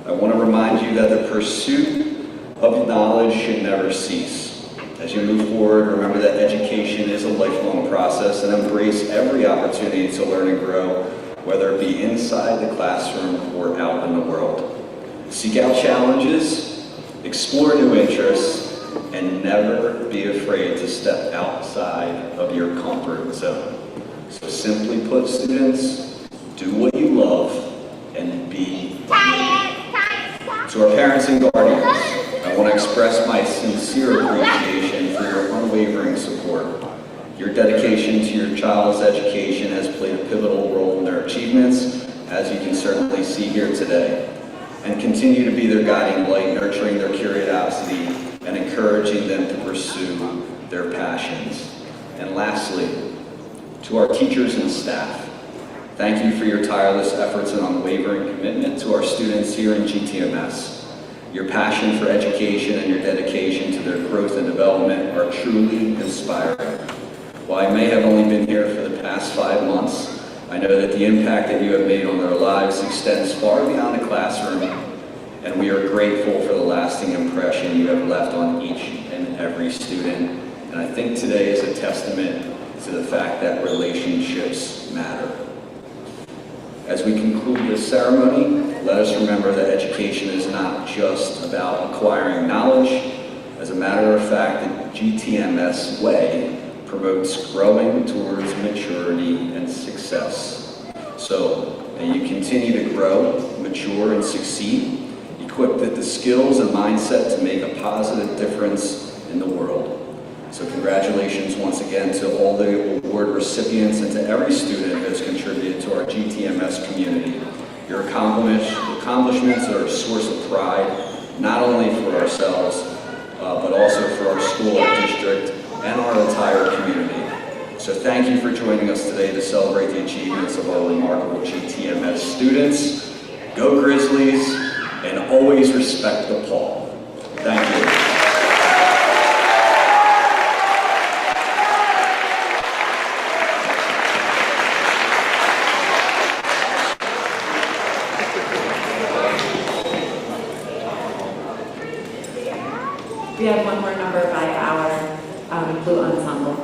I want to remind you that the pursuit of knowledge should never cease. As you move forward, remember that education is a lifelong process and embrace every opportunity to learn and grow, whether it be inside the classroom or out in the world. Seek out challenges, explore new interests, and never be afraid to step outside of your comfort zone. So simply put, students, do what you love and be you. To our parents and guardians, I want to express my sincere appreciation for your unwavering support. Your dedication to your child's education has played a pivotal role in their achievements, as you can certainly see here today, and continue to be their guiding light, nurturing their curiosity and encouraging them to pursue their passions. And lastly, to our teachers and staff, thank you for your tireless efforts and unwavering commitment to our students here in GTMS. Your passion for education and your dedication to their growth and development are truly inspiring. While I may have only been here for the past 5 months, I know that the impact that you have made on their lives extends far beyond the classroom, and we are grateful for the lasting impression you have left on each and every student. And I think today is a testament to the fact that relationships matter. As we conclude this ceremony, let us remember that education is not just about acquiring knowledge. As a matter of fact, the GTMS way promotes growing towards maturity and success. So, may you continue to grow, mature, and succeed, equipped with the skills and mindset to make a positive difference in the world. So congratulations once again to all the award recipients and to every student that has contributed to our GTMS community. Your accomplishments are a source of pride, not only for ourselves, but also for our school, our district, and our entire community. So thank you for joining us today to celebrate the achievements of our remarkable GTMS students. Go Grizzlies, and always respect the Paul. Thank you. We have one more number by our Blue Ensemble.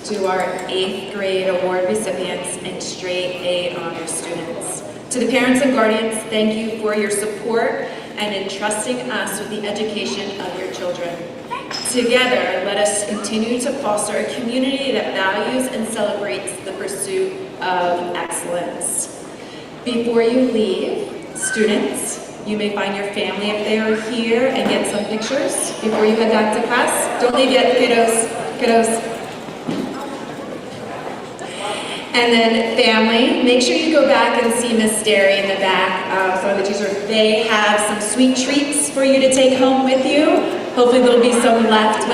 to our 8th grade award recipients and straight A honor students. To the parents and guardians, thank you for your support and entrusting us with the education of your children. Together, let us continue to foster a community that values and celebrates the pursuit of excellence. Before you leave, students, you may find your family if they are here and get some pictures before you head back to class. Don't leave yet, kiddos. And then family, make sure you go back and see Miss Derry in the back. Some of the teachers, they have some sweet treats for you to take home with you. Hopefully there'll be some left when